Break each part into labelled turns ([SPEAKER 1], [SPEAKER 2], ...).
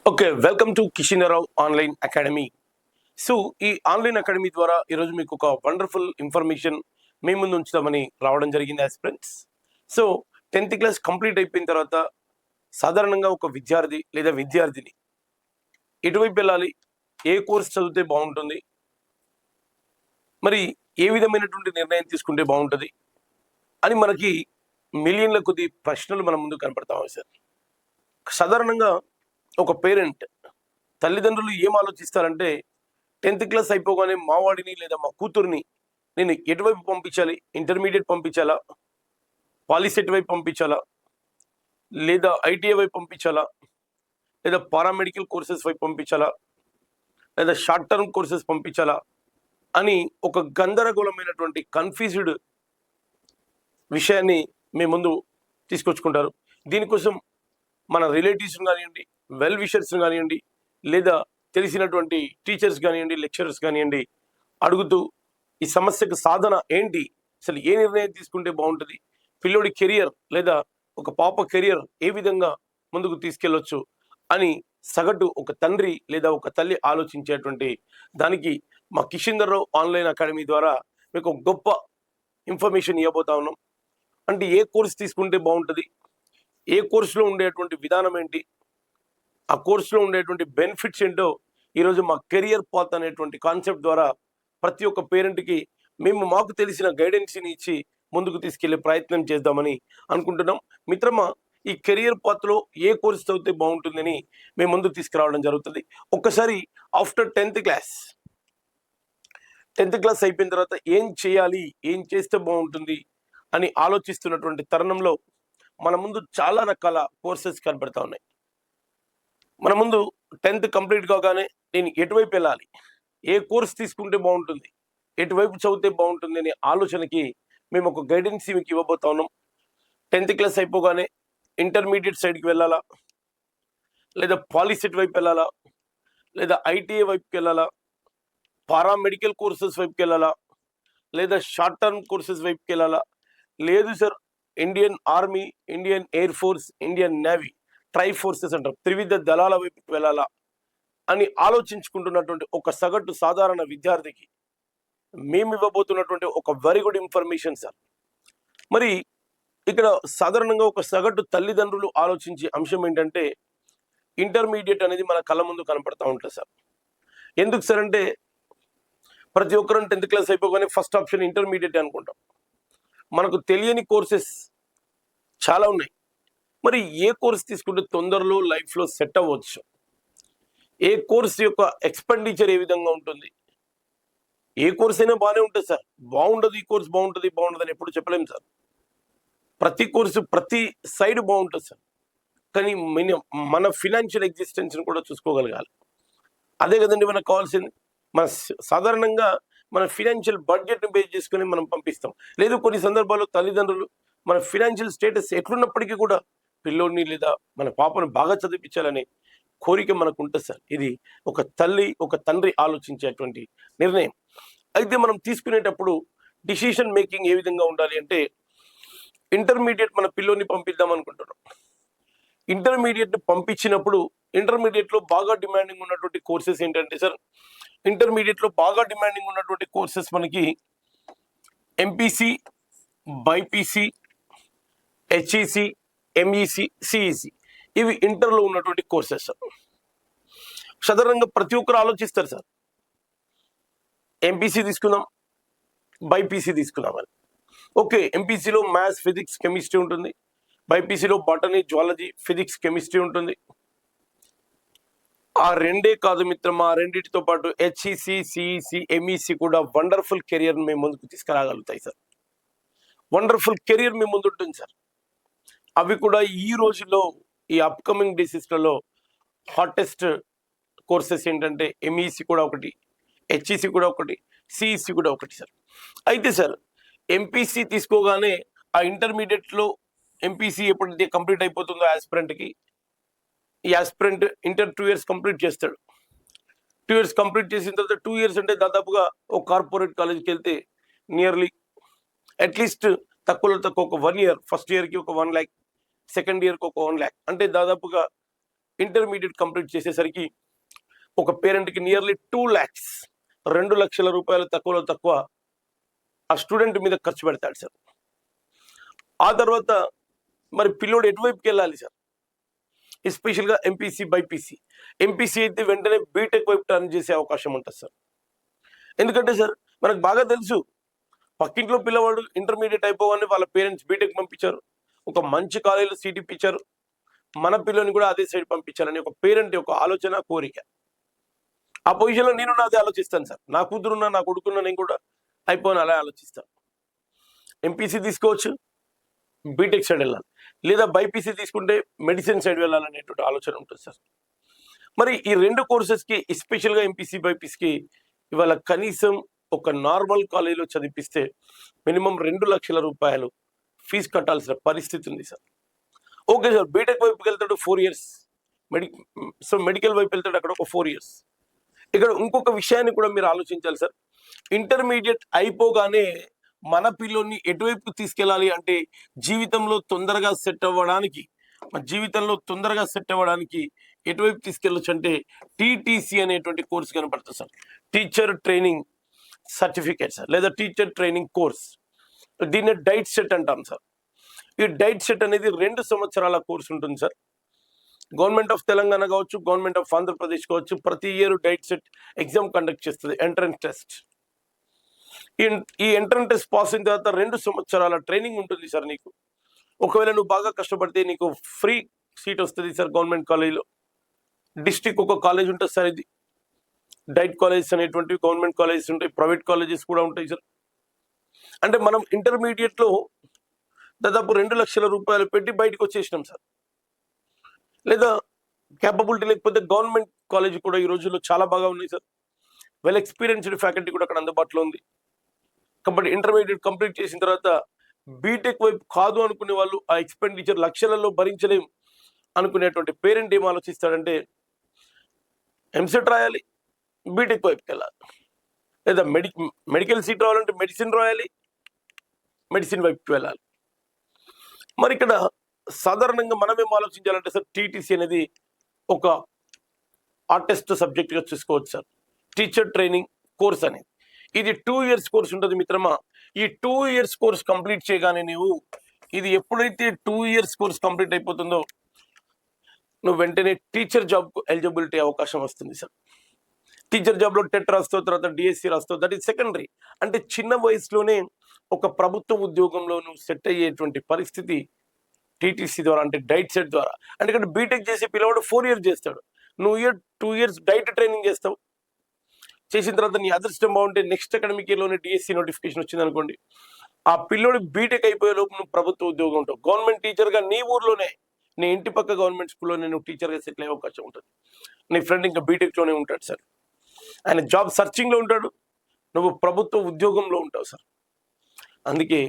[SPEAKER 1] Okay. Welcome to Kishanrao online academy. So, ఈ online academy ద్వారా ఈరోజు మీకు ఒక వండర్‌ఫుల్ ఇన్ఫర్మేషన్ మీ ముందు ఉంచుదామని రావడం జరిగింది యాస్పిరెంట్స్. సో, 10థ్ క్లాస్ కంప్లీట్ అయిపోయిన తర్వాత సాధారణంగా ఒక విద్యార్థి లేదా విద్యార్థిని ఎటువైపు వెళ్ళాలి? ఏ కోర్స్ చదివితే బావుంటుంది? మరి ఏ విధమైనటువంటి నిర్ణయం తీసుకుంటే బావుంటది? అని మనకి మిలియన్ల కొద్దీ ప్రశ్నలు మన ముందు కనపడతా ఉన్నాయి సార్. సాధారణంగా ఒక పేరెంట్ తల్లిదండ్రులు ఏం ఆలోచిస్తారంటే 10థ్ క్లాస్ అయిపోగానే మా వాడిని లేదా మా కూతుర్ని నేను ఎటువైపు పంపించాలి? ఇంటర్మీడియట్ పంపించాలా? పాలిసెట్ వైపు పంపించాలా? లేదా ఐటీఐ వైపు పంపించాలా? లేదా పారామెడికల్ కోర్సెస్ వైపు పంపించాలా? లేదా షార్ట్ టర్మ్ కోర్సెస్ పంపించాలా? అని ఒక గందరగోళమైనటువంటి కన్‌ఫ్యూజ్డ్ విషయాన్ని మీ ముందు తీసుకొచ్చుకుంటారు. దీనికోసం మన రిలేటివ్స్‌ని గానియండి, వెల్ విషర్స్‌ని గానియండి, లేదా తెలిసినటువంటి టీచర్స్ గానియండి, లెక్చరర్స్ గానియండి అడుగుతూ ఈ సమస్యకు సాధన ఏంటి? అసలు ఏ నిర్ణయం తీసుకుంటే బావుంటది? పిల్లోడి కెరియర్ లేదా ఒక పాప కెరియర్ ఏ విధంగా ముందుకు తీసుకెళ్లొచ్చు అని సగటు ఒక తండ్రి లేదా ఒక తల్లి ఆలోచించేటువంటి దానికి మా కిషిందర్‌రావు ఆన్‌లైన్ అకాడమీ ద్వారా మీకు ఒక గొప్ప ఇన్ఫర్మేషన్ ఇవ్వబోతా ఉన్నాం. అంటే ఏ కోర్స్ తీసుకుంటే బావుంటది? ఏ కోర్స్‌లో ఉండేటువంటి విధానం ఏంటి? ఆ కోర్స్‌లో ఉండేటువంటి బెనిఫిట్స్ ఏంటో ఈరోజు మా కెరియర్ పాత్ అనేటువంటి కాన్సెప్ట్ ద్వారా ప్రతి ఒక్క పేరెంట్‌కి మేము మాకు తెలిసిన గైడెన్స్‌ని ఇచ్చి ముందుకు తీసుకెళ్లే ప్రయత్నం చేద్దామని అనుకుంటున్నాం. మిత్రమా, ఈ కెరియర్ పాత్‌లో ఏ కోర్స్ చదివితే బావుంటుందని మేము ముందుకు తీసుకురావడం జరుగుతది. ఒక్కసారి ఆఫ్టర్ 10థ్ క్లాస్ అయిపోయిన తర్వాత ఏం చేయాలి? ఏం చేస్తే బావుంటుంది? అని ఆలోచిస్తున్నటువంటి తరుణంలో మన ముందు చాలా రకాల కోర్సెస్ కనపడతా ఉన్నాయి. మన ముందు 10థ్ కంప్లీట్ కాగానే నేను ఎటువైపు వెళ్ళాలి? ఏ కోర్స్ తీసుకుంటే బావుంటుంది? ఎటువైపు చదివితే బావుంటుంది అనే ఆలోచనకి మేము ఒక గైడెన్స్ మీకు ఇవ్వబోతా ఉన్నాం. 10థ్ క్లాస్ అయిపోగానే ఇంటర్మీడియేట్ సైడ్‌కి వెళ్ళాలా? లేదా పాలిసెట్ వైపు వెళ్ళాలా? లేదా ఐటీఐ వైపుకెళ్ళాలా? పారామెడికల్ కోర్సెస్ వైపుకెళ్ళాలా? లేదా షార్ట్ టర్మ్ కోర్సెస్ వైపుకెళ్ళాలా? లేదు sir, Indian army, Indian air force, Indian navy, tri forces అంటారు. త్రివిధ దళాల వైపుకి వెళ్ళాలా? అని ఆలోచించుకుంటున్నటువంటి ఒక సగటు సాధారణ విద్యార్థికి మేము ఇవ్వబోతున్నటువంటి ఒక వెరీ గుడ్ ఇన్ఫర్మేషన్ సార్. మరి ఇక్కడ సాధారణంగా ఒక సగటు తల్లిదండ్రులు ఆలోచించే అంశం ఏంటంటే ఇంటర్మీడియట్ అనేది మన కళ్ళ ముందు కనపడతా ఉంటుంది సార్. ఎందుకు సార్ అంటే ప్రతి ఒక్కరం 10థ్ క్లాస్ అయిపోగానే ఫస్ట్ ఆప్షన్ ఇంటర్మీడియట్ అనుకుంటాం. మనకు తెలియని కోర్సెస్ చాలా ఉన్నాయి. మరి ఏ కోర్స్ తీసుకుంటే తొందరలో లైఫ్‌లో సెట్ అవ్వచ్చు? ఏ కోర్స్ యొక్క ఎక్స్‌పెండిచర్ ఏ విధంగా ఉంటుంది? ఏ కోర్స్ అయినా బానే ఉంటది సార్. బాగుండదు, ఈ కోర్స్ బాగుంటది, బాగుండదని ఎప్పుడు చెప్పలేము సార్. ప్రతి కోర్సు ప్రతి సైడ్ బాగుంటది సార్. కానీ మన ఫినాన్షియల్ ఎగ్జిస్టెన్స్‌ని కూడా చూసుకోగలగాలి. అదే కదండీ మనకు కావాల్సింది. మన సాధారణంగా మన ఫినాన్షియల్ బడ్జెట్‌ని బేస్ చేసుకొని మనం పంపిస్తాం. లేదు, కొన్ని సందర్భాల్లో తల్లిదండ్రులు మన ఫినాన్షియల్ స్టేటస్ ఎట్లున్నప్పటికీ కూడా పిల్లోడిని లేదా మన పాపను బాగా చదివించాలనే కోరిక మనకుంటది సార్. ఇది ఒక తల్లి, ఒక తండ్రి ఆలోచించేటువంటి నిర్ణయం. అయితే మనం తీసుకునేటప్పుడు డిసిషన్ మేకింగ్ ఏ విధంగా ఉండాలి అంటే ఇంటర్మీడియట్ మన పిల్లోడిని పంపిద్దాం అనుకుంటున్నాం. ఇంటర్మీడియట్ పంపించినప్పుడు ఇంటర్మీడియట్‌లో బాగా డిమాండింగ్ ఉన్నటువంటి కోర్సెస్ ఏంటంటే సార్, ఇంటర్మీడియట్‌లో బాగా డిమాండింగ్ ఉన్నటువంటి కోర్సెస్ మనకి MPC, BiPC, HEC, MEC, CEC ఇవి ఇంటర్‌లో ఉన్నటువంటి కోర్సెస్. సాధారణంగా ప్రతి ఒక్కరు ఆలోచిస్తారు సార్. ఎంపీసీ తీసుకుందాం, బైపీసీ తీసుకుందామని. ఓకే, ఎంపీసీలో మ్యాథ్స్, ఫిజిక్స్, కెమిస్ట్రీ ఉంటుంది. బైపీసీలో బాటనీ, జువాలజీ, ఫిజిక్స్, కెమిస్ట్రీ ఉంటుంది. ఆ రెండే కాదు మిత్రమా, ఆ రెండిటితో పాటు హెచ్ఈసీ, సిఈసీ, ఎంఈసీ కూడా వండర్‌ఫుల్ కెరియర్‌ని మీ ముందుకు తీసుకురాగలుగుతాయి సార్. వండర్‌ఫుల్ కెరియర్ మీ ముందు ఉంటుంది సార్. అవి కూడా ఈ రోజుల్లో ఈ అప్‌కమింగ్ డేస్‌లలో హాటెస్ట్ కోర్సెస్ ఏంటంటే ఎంఈసీ కూడా ఒకటి, హెచ్ఈసీ కూడా ఒకటి, సిఈసీ కూడా ఒకటి సార్. అయితే సార్, ఎంపీసీ తీసుకోగానే ఆ ఇంటర్మీడియట్‌లో ఎంపీసీ ఎప్పుడైతే కంప్లీట్ అయిపోతుందో యాస్పిరెంట్‌కి, ఈ యాస్పిరెంట్ ఇంటర్ 2 ఇయర్స్ కంప్లీట్ చేస్తాడు. 2 ఇయర్స్ కంప్లీట్ చేసిన తర్వాత 2 ఇయర్స్ అంటే దాదాపుగా ఒక కార్పొరేట్ కాలేజ్‌కెళ్తే నియర్లీ అట్‌లీస్ట్ తక్కువలో తక్కువ ఒక 1 ఇయర్, ఫస్ట్ ఇయర్‌కి ఒక 1,00,000, సెకండ్ ఇయర్‌కి ఒక 1,00,000 అంటే దాదాపుగా ఇంటర్మీడియట్ కంప్లీట్ చేసేసరికి ఒక పేరెంట్కి నియర్లీ 2 lakhs 2 లక్షల రూపాయలు తక్కువలో తక్కువ ఆ స్టూడెంట్ మీద ఖర్చు పెడతాడు సార్. ఆ తర్వాత మరి పిల్లోడు ఎటువైపుకి వెళ్ళాలి సార్? ఎస్పెషల్గా ఎంపీసీ బైపీసీ. ఎంపీసీ అయితే వెంటనే బీటెక్ వైపు టర్న్ చేసే అవకాశం ఉంటుంది సార్. ఎందుకంటే సార్ మనకు బాగా తెలుసు, పక్కింట్లో పిల్లవాడు ఇంటర్మీడియట్ అయిపోగానే వాళ్ళ పేరెంట్స్ బీటెక్ పంపించారు, ఒక మంచి కాలేజీలో సీట్ ఇప్పించారు, మన పిల్లని కూడా అదే సైడ్ పంపించాలని ఒక పేరెంట్ యొక్క ఆలోచన, కోరిక. ఆ పొజిషన్లో నేను అదే ఆలోచిస్తాను సార్. నా కూతురున్నా నా కొడుకున్నా నేను కూడా అయిపోయిన అలా ఆలోచిస్తాను. ఎంపీసీ తీసుకోవచ్చు, బీటెక్ సైడ్ వెళ్ళాలి, లేదా బైపీసీ తీసుకుంటే మెడిసిన్ సైడ్ వెళ్ళాలనేటువంటి ఆలోచన ఉంటుంది సార్. మరి ఈ 2 కోర్సెస్కి ఎస్పెషల్గా ఎంపీసీ బైపీసీకి ఇవాళ కనీసం ఒక నార్మల్ కాలేజీలో చదివిస్తే మినిమం 2 లక్షల రూపాయలు ఫీజు కట్టాల్సిన పరిస్థితి ఉంది సార్. ఓకే సార్, బీటెక్ వైపుకి వెళ్తాడు 4 years, మెడికల్ వైపు వెళ్తాడు అక్కడ ఒక 4 years. ఇక్కడ ఇంకొక విషయాన్ని కూడా మీరు ఆలోచించాలి సార్. ఇంటర్మీడియట్ అయిపోగానే మన పిల్లోని ఎటువైపు తీసుకెళ్ళాలి అంటే జీవితంలో తొందరగా సెట్ అవ్వడానికి, ఎటువైపు తీసుకెళ్ళొచ్చు అంటే టీటీసీ అనేటువంటి కోర్స్ కనపడుతుంది sir. Teacher training certificate sir, లేదా టీచర్ ట్రైనింగ్ కోర్స్. దీన్ని డైట్ సెట్ అంటాం సార్. ఈ డైట్ సెట్ అనేది 2 సంవత్సరాల కోర్స్ ఉంటుంది సార్. గవర్నమెంట్ ఆఫ్ తెలంగాణ కావచ్చు, గవర్నమెంట్ ఆఫ్ ఆంధ్రప్రదేశ్ కావచ్చు, ప్రతి year diet set exam conduct చేస్తుంది, ఎంట్రన్స్ టెస్ట్. ఈ ఎంట్రన్స్ టెస్ట్ పాస్ అయిన తర్వాత 2 సంవత్సరాల ట్రైనింగ్ ఉంటుంది సార్ నీకు. ఒకవేళ నువ్వు బాగా కష్టపడితే నీకు ఫ్రీ సీట్ వస్తుంది సార్ గవర్నమెంట్ కాలేజీలో. డిస్ట్రిక్ట్ ఒక కాలేజ్ ఉంటుంది సార్. ఇది డైట్ కాలేజెస్ అనేటువంటివి గవర్నమెంట్ కాలేజెస్ ఉంటాయి, ప్రైవేట్ కాలేజెస్ కూడా ఉంటాయి సార్. అంటే మనం ఇంటర్మీడియట్లో దాదాపు 2 లక్షల రూపాయలు పెట్టి బయటకు వచ్చేసినాం సార్. లేదా క్యాపబిలిటీ లేకపోతే గవర్నమెంట్ కాలేజ్ కూడా ఈ రోజుల్లో చాలా బాగా ఉన్నాయి సార్. వెల్ ఎక్స్పీరియన్స్డ్ ఫ్యాకల్టీ కూడా అక్కడ అందుబాటులో ఉంది. కాబట్టి ఇంటర్మీడియట్ కంప్లీట్ చేసిన తర్వాత బీటెక్ వైపు కాదు అనుకునే వాళ్ళు, ఆ ఎక్స్పెండిచర్ లక్షలలో భరించలేం అనుకునేటువంటి పేరెంట్ ఏం ఆలోచిస్తాడంటే ఎంసెట్ రాయాలి, బీటెక్ వైపుకి వెళ్ళాలి, లేదా మెడికల్ సీట్ రావాలంటే మెడిసిన్ రాయాలి, మెడిసిన్ వైపుకి వెళ్ళాలి. మరి ఇక్కడ సాధారణంగా మనం ఏం ఆలోచించాలంటే సార్, టీటీసీ అనేది ఒక ఆర్టిస్ట్ సబ్జెక్ట్గా చూసుకోవచ్చు సార్. టీచర్ ట్రైనింగ్ కోర్స్ అనేది ఇది 2 years కోర్స్ ఉంటుంది మిత్రమా. ఈ 2 years కోర్స్ కంప్లీట్ చేయగానే ఇది ఎప్పుడైతే 2 years కోర్స్ కంప్లీట్ అయిపోతుందో నువ్వు వెంటనే టీచర్ జాబ్కు ఎలిజిబిలిటీ అవకాశం వస్తుంది సార్. టీచర్ జాబ్లో టెట్ రాస్తావు, తర్వాత డిఎస్సి రాస్తావు, దట్ ఈస్ సెకండరీ. అంటే చిన్న వయసులోనే ఒక ప్రభుత్వ ఉద్యోగంలో నువ్వు సెట్ అయ్యేటువంటి పరిస్థితి టీటీసీ ద్వారా, అంటే డైట్ సెట్ ద్వారా. అంటే ఇక్కడ బీటెక్ చేసి పిల్లవాడు 4 years చేస్తాడు, నువ్వు 2 years డైట్ ట్రైనింగ్ చేస్తావు. చేసిన తర్వాత నీ అదృష్టం బాగుంటే నెక్స్ట్ అకాడమిక్ ఇయర్లోనే డిఎస్సి నోటిఫికేషన్ వచ్చింది అనుకోండి, ఆ పిల్లోడు బీటెక్ అయిపోయే లోపు నువ్వు ప్రభుత్వ ఉద్యోగం ఉంటావు. గవర్నమెంట్ టీచర్గా నీ ఊర్లోనే, నీ ఇంటి పక్క గవర్నమెంట్ స్కూల్లోనే నువ్వు టీచర్గా సెటిల్ అయ్యే అవకాశం ఉంటుంది. నీ ఫ్రెండ్ ఇంకా బీటెక్లోనే ఉంటాడు సార్, ఆయన జాబ్ సర్చింగ్లో ఉంటాడు, నువ్వు ప్రభుత్వ ఉద్యోగంలో ఉంటావు సార్. అందుకే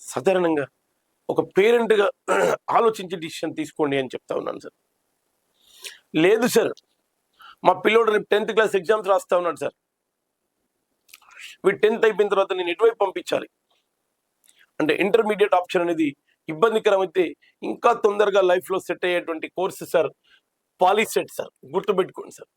[SPEAKER 1] సాధారణంగా ఒక పేరెంట్గా ఆలోచించి డిసిషన్ తీసుకోండి అని చెప్తా ఉన్నాను సార్. లేదు సార్, మా పిల్లోడు రేపు 10th క్లాస్ ఎగ్జామ్స్ రాస్తా ఉన్నాడు సార్, వీడు 10th అయిపోయిన తర్వాత నేను ఎటువైపు పంపించాలి అంటే ఇంటర్మీడియట్ ఆప్షన్ అనేది ఇబ్బందికరమైతే ఇంకా తొందరగా లైఫ్లో సెట్ అయ్యేటువంటి కోర్సు సార్ పాలీసెట్ సార్. గుర్తుపెట్టుకోండి సార్,